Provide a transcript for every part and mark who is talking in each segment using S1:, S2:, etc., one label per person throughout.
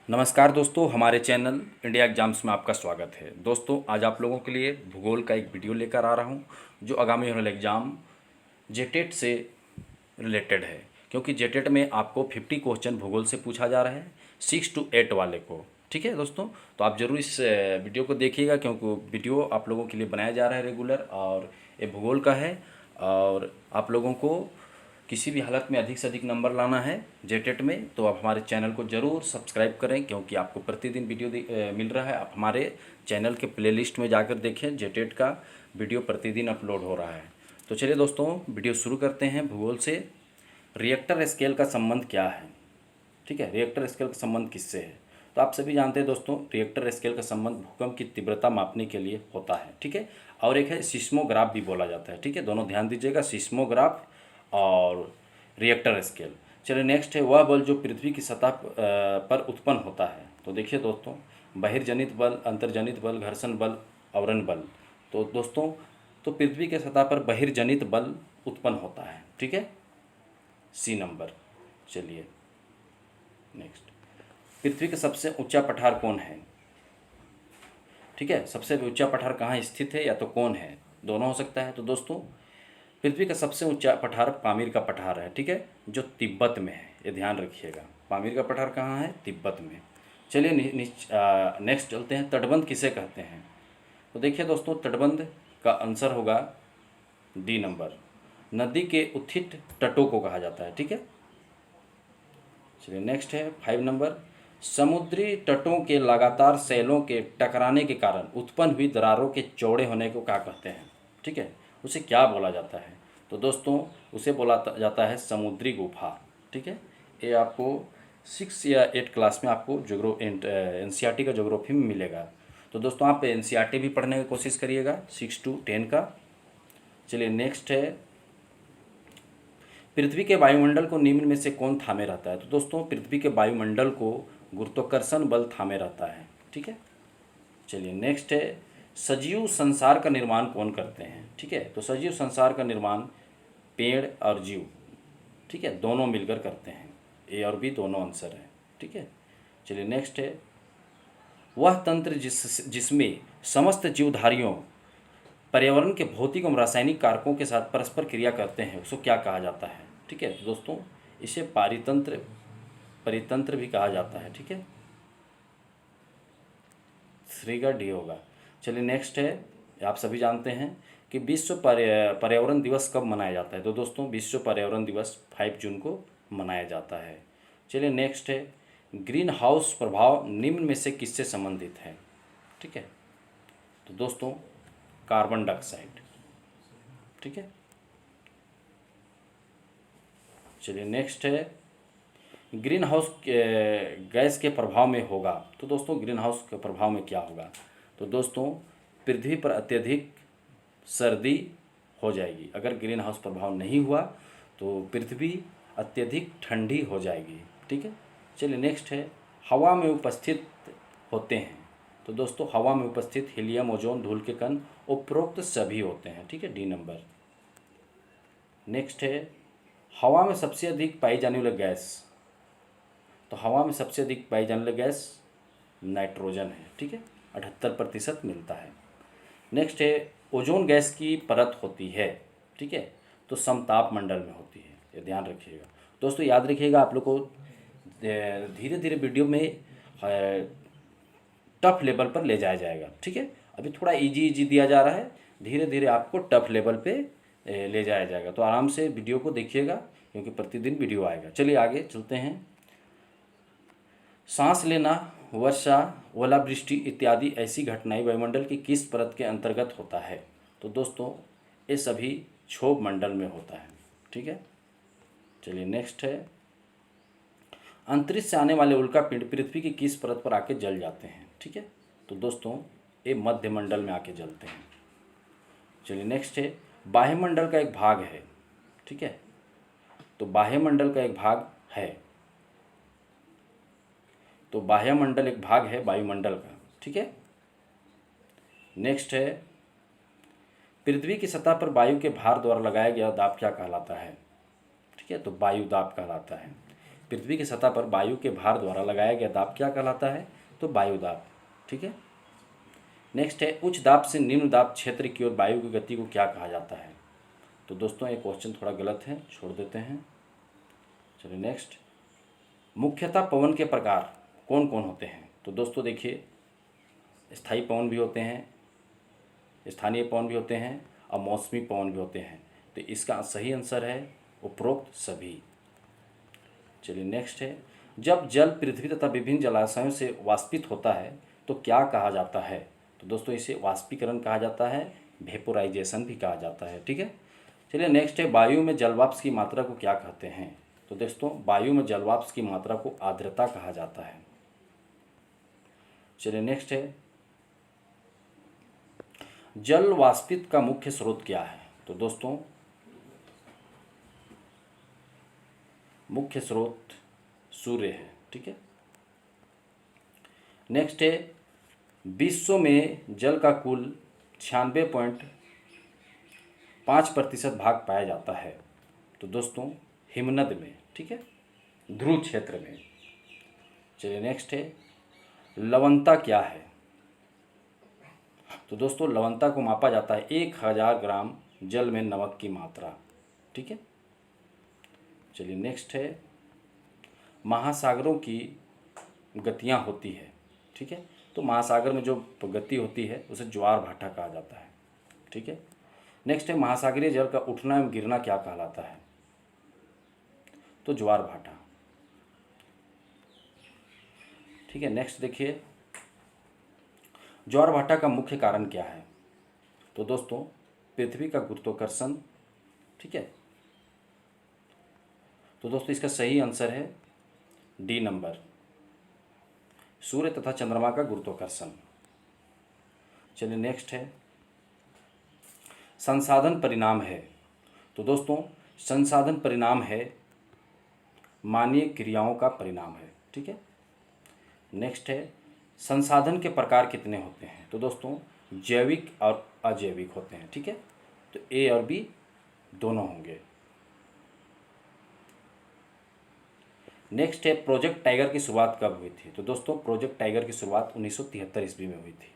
S1: नमस्कार दोस्तों, हमारे चैनल इंडिया एग्जाम्स में आपका स्वागत है। दोस्तों, आज आप लोगों के लिए भूगोल का एक वीडियो लेकर आ रहा हूं जो आगामी होने वाले एग्ज़ाम जेटेट से रिलेटेड है। क्योंकि जेटेट में आपको 50 क्वेश्चन भूगोल से पूछा जा रहा है 6 to 8 वाले को। ठीक है दोस्तों, तो आप ज़रूर इस वीडियो को देखिएगा क्योंकि वीडियो आप लोगों के लिए बनाया जा रहा है रेगुलर, और ये भूगोल का है। और आप लोगों को किसी भी हालत में अधिक से अधिक नंबर लाना है जेटेट में, तो आप हमारे चैनल को ज़रूर सब्सक्राइब करें क्योंकि आपको प्रतिदिन वीडियो मिल रहा है। आप हमारे चैनल के प्लेलिस्ट में जाकर देखें, जेटेट का वीडियो प्रतिदिन अपलोड हो रहा है। तो चलिए दोस्तों, वीडियो शुरू करते हैं भूगोल से। रिएक्टर स्केल का संबंध क्या है? ठीक है, रिएक्टर स्केल का संबंध किससे है? तो आप सभी जानते हैं दोस्तों, रिएक्टर स्केल का संबंध भूकंप की तीव्रता मापने के लिए होता है। ठीक है, और एक है सिस्मोग्राफ भी बोला जाता है। ठीक है, दोनों ध्यान दीजिएगा, सिस्मोग्राफ और रिएक्टर स्केल। चलिए नेक्स्ट है, वह बल जो पृथ्वी की सतह पर उत्पन्न होता है। तो देखिए दोस्तों, बहिर्जनित बल, अंतर्जनित बल, घर्षण बल, आवरण बल। तो दोस्तों, तो पृथ्वी के सतह पर बहिर्जनित बल उत्पन्न होता है। ठीक है, सी नंबर। चलिए नेक्स्ट, पृथ्वी का सबसे ऊंचा पठार कौन है? ठीक है, सबसे ऊंचा पठार कहाँ स्थित है? या तो कौन है, दोनों हो सकता है। तो दोस्तों, पृथ्वी का सबसे ऊंचा पठार पामीर का पठार है। ठीक है, जो तिब्बत में है, ये ध्यान रखिएगा। पामीर का पठार कहाँ है? तिब्बत में। चलिए नेक्स्ट चलते हैं, तटबंध किसे कहते हैं? तो देखिए दोस्तों, तटबंध का आंसर होगा डी नंबर, नदी के उत्थित तटों को कहा जाता है। ठीक है, चलिए नेक्स्ट है 5 नंबर, समुद्री तटों के लगातार सैलों के टकराने के कारण उत्पन्न हुई दरारों के चौड़े होने को क्या कहते हैं? ठीक है, उसे क्या बोला जाता है? तो दोस्तों, उसे बोला जाता है समुद्री गुफा। ठीक है, ये आपको 6 या 8 क्लास में आपको एनसीईआरटी का ज्योग्राफी में मिलेगा। तो दोस्तों, आप एनसीईआरटी भी पढ़ने की कोशिश करिएगा 6 to 10 का। चलिए नेक्स्ट है, पृथ्वी के वायुमंडल को निम्न में से कौन थामे रहता है? तो दोस्तों, पृथ्वी के वायुमंडल को गुरुत्वाकर्षण बल थामे रहता है। ठीक है, चलिए नेक्स्ट है, सजीव संसार का निर्माण कौन करते हैं? ठीक है, तो सजीव संसार का निर्माण पेड़ और जीव, ठीक है, दोनों मिलकर करते हैं। ए और बी दोनों आंसर है। ठीक है, चलिए नेक्स्ट है, वह तंत्र जिसमें समस्त जीवधारियों पर्यावरण के भौतिक एवं रासायनिक कारकों के साथ परस्पर क्रिया करते हैं, उसको क्या कहा जाता है? ठीक है, तो दोस्तों, इसे परितंत्र भी कहा जाता है। ठीक है, 3 का डी होगा। चलिए नेक्स्ट है, आप सभी जानते हैं कि विश्व पर्यावरण दिवस कब मनाया जाता है? तो दोस्तों, विश्व पर्यावरण दिवस 5 जून को मनाया जाता है। चलिए नेक्स्ट है, ग्रीन हाउस प्रभाव निम्न में से किससे संबंधित है? ठीक है, तो दोस्तों, कार्बन डाइऑक्साइड। ठीक है, चलिए नेक्स्ट है, ग्रीन हाउस गैस के प्रभाव में होगा। तो दोस्तों, ग्रीन हाउस के प्रभाव में क्या होगा? तो दोस्तों, पृथ्वी पर अत्यधिक सर्दी हो जाएगी। अगर ग्रीन हाउस प्रभाव नहीं हुआ तो पृथ्वी अत्यधिक ठंडी हो जाएगी। ठीक है, चलिए नेक्स्ट है, हवा में उपस्थित होते हैं। तो दोस्तों, हवा में उपस्थित हीलियम, ओजोन, धूल के कण, उपरोक्त सभी होते हैं। ठीक है, डी नंबर। नेक्स्ट है, हवा में सबसे अधिक पाई जाने वाली गैस। तो हवा में सबसे अधिक पाई जाने वाली गैस नाइट्रोजन है। ठीक है, 78% मिलता है। नेक्स्ट है, ओजोन गैस की परत होती है। ठीक है, तो समताप मंडल में होती है, ये ध्यान रखिएगा। दोस्तों, याद रखिएगा, आप लोग को धीरे धीरे वीडियो में टफ लेवल पर ले जाया जाएगा। ठीक है, अभी थोड़ा इजी इजी दिया जा रहा है, धीरे धीरे आपको टफ लेवल पे ले जाया जाएगा। तो आराम से वीडियो को देखिएगा क्योंकि प्रतिदिन वीडियो आएगा। चलिए आगे चलते हैं, सांस लेना, वर्षा, ओलावृष्टि इत्यादि ऐसी घटनाएं वायुमंडल की किस परत के अंतर्गत होता है? तो दोस्तों, ये सभी क्षोभ मंडल में होता है। ठीक है, चलिए नेक्स्ट है, अंतरिक्ष से आने वाले उल्कापिंड पृथ्वी की किस परत पर आके जल जाते हैं? ठीक है, तो दोस्तों, ये मध्य मंडल में आके जलते हैं। चलिए नेक्स्ट है, बाह्यमंडल का एक भाग है। ठीक है, तो बाह्यमंडल का एक भाग है, तो बाह्यमंडल एक भाग है वायुमंडल का। ठीक है, नेक्स्ट है, पृथ्वी की सतह पर वायु के भार द्वारा लगाया गया दाब क्या कहलाता है? ठीक है, तो वायु दाब कहलाता है। पृथ्वी की सतह पर वायु के भार द्वारा लगाया गया दाब क्या कहलाता है? तो वायु दाब। ठीक है। नेक्स्ट है उच्च दाब से निम्न दाब क्षेत्र की ओर वायु की गति को क्या कहा जाता है? तो दोस्तों ये क्वेश्चन थोड़ा गलत है, छोड़ देते हैं। चलिए नेक्स्ट, मुख्यतः पवन के प्रकार कौन कौन होते हैं? तो दोस्तों देखिए, स्थायी पवन भी होते हैं, स्थानीय पवन भी होते हैं और मौसमी पवन भी होते हैं। तो इसका सही आंसर है उपरोक्त सभी। चलिए नेक्स्ट है, जब जल पृथ्वी तथा विभिन्न जलाशयों से वाष्पित होता है तो क्या कहा जाता है? तो दोस्तों इसे वाष्पीकरण कहा जाता है, वेपोराइजेशन भी कहा जाता है। ठीक है। चलिए नेक्स्ट है, वायु में जलवाष्प की मात्रा को क्या कहते हैं? तो दोस्तों वायु में जलवाष्प की मात्रा को आर्द्रता कहा जाता है। चलिए नेक्स्ट है, जल वाष्पित का मुख्य स्रोत क्या है? तो दोस्तों मुख्य स्रोत सूर्य है। ठीक है। नेक्स्ट है, विश्व में जल का कुल 96.5% भाग पाया जाता है। तो दोस्तों हिमनद में। ठीक है, ध्रुव क्षेत्र में। चलिए नेक्स्ट है, लवणता क्या है? तो दोस्तों लवणता को मापा जाता है 1000 ग्राम जल में नमक की मात्रा। ठीक है। चलिए नेक्स्ट है, महासागरों की गतियाँ होती है। ठीक है। तो महासागर में जो गति होती है उसे ज्वार भाटा कहा जाता है। ठीक है। नेक्स्ट है, महासागरीय जल का उठना एवं गिरना क्या कहलाता है? तो ज्वार भाटा। ठीक है। नेक्स्ट देखिए, ज्वार भाटा का मुख्य कारण क्या है? तो दोस्तों पृथ्वी का गुरुत्वाकर्षण। ठीक है। तो दोस्तों इसका सही आंसर है डी नंबर, सूर्य तथा चंद्रमा का गुरुत्वाकर्षण। चलिए नेक्स्ट है, संसाधन परिणाम है। तो दोस्तों संसाधन परिणाम है मानवीय क्रियाओं का परिणाम है। ठीक है। नेक्स्ट है, संसाधन के प्रकार कितने होते हैं? तो दोस्तों जैविक और अजैविक होते हैं। ठीक है। तो ए और बी दोनों होंगे। नेक्स्ट है, प्रोजेक्ट टाइगर की शुरुआत कब हुई थी? तो दोस्तों प्रोजेक्ट टाइगर की शुरुआत 1973 ईस्वी में हुई थी।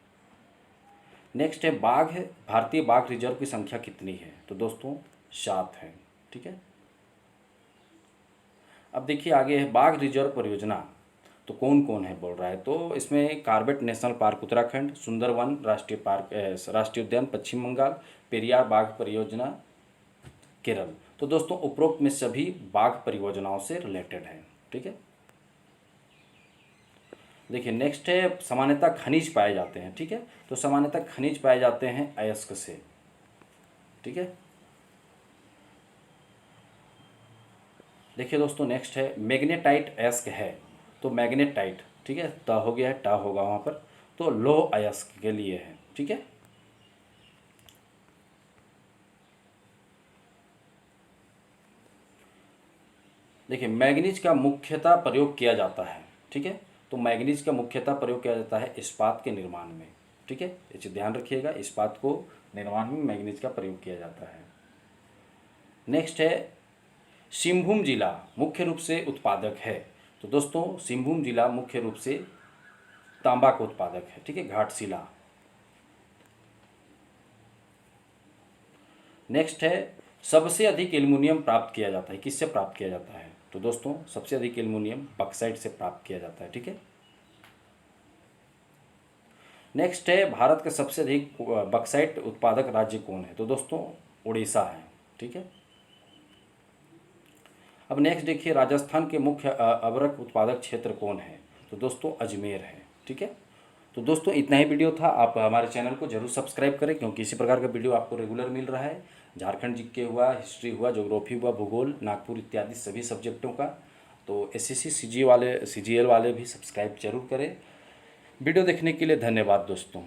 S1: नेक्स्ट है, बाघ है भारतीय बाघ रिजर्व की संख्या कितनी है? तो दोस्तों 7 है। ठीक है। अब देखिए आगे है, बाघ रिजर्व परियोजना तो कौन कौन है बोल रहा है? तो इसमें Corbett national park Uttarakhand, Sundarban राष्ट्रीय पार्क राष्ट्रीय उद्यान पश्चिम बंगाल, पेरियार बाघ परियोजना केरल। तो दोस्तों उपरोक्त में सभी बाघ परियोजनाओं से रिलेटेड है। ठीक है। देखिए नेक्स्ट है, सामान्यतः खनिज पाए जाते हैं। ठीक है। तो सामान्यतः खनिज पाए जाते हैं अयस्क से। ठीक है। देखिए दोस्तों नेक्स्ट है, मैग्नेटाइट अयस्क है। तो मैग्नेटाइट। ठीक है, ट हो गया है, टा होगा वहाँ पर। तो लौह अयस्क के लिए है। ठीक है। देखिए मैग्नीज का मुख्यतः प्रयोग किया जाता है। ठीक है। तो मैग्नीज का मुख्यतः प्रयोग किया जाता है इस्पात के निर्माण में। ठीक है, इसे ध्यान रखिएगा, इस्पात को निर्माण में मैग्नीज का प्रयोग किया जाता है। नेक्स्ट है, सिंहभूम जिला मुख्य रूप से उत्पादक है। तो दोस्तों सिंहभूम जिला मुख्य रूप से तांबा का उत्पादक है। ठीक है, घाटशिला। नेक्स्ट है, सबसे अधिक एल्युमिनियम प्राप्त किया जाता है, किससे प्राप्त किया जाता है? तो दोस्तों सबसे अधिक एल्युमिनियम बॉक्साइट से प्राप्त किया जाता है। ठीक है। नेक्स्ट है, भारत का सबसे अधिक बॉक्साइट उत्पादक राज्य कौन है? तो दोस्तों उड़ीसा है। ठीक है। अब नेक्स्ट देखिए, राजस्थान के मुख्य अबरक उत्पादक क्षेत्र कौन है? तो दोस्तों अजमेर है। ठीक है। तो दोस्तों इतना ही वीडियो था। आप हमारे चैनल को जरूर सब्सक्राइब करें क्योंकि इसी प्रकार का वीडियो आपको रेगुलर मिल रहा है। झारखंड जीके हुआ, हिस्ट्री हुआ, ज्योग्राफी हुआ, भूगोल, नागपुर इत्यादि सभी सब्जेक्टों का। तो एसएससी सीजी वाले, सीजीएल वाले भी सब्सक्राइब जरूर करें। वीडियो देखने के लिए धन्यवाद दोस्तों।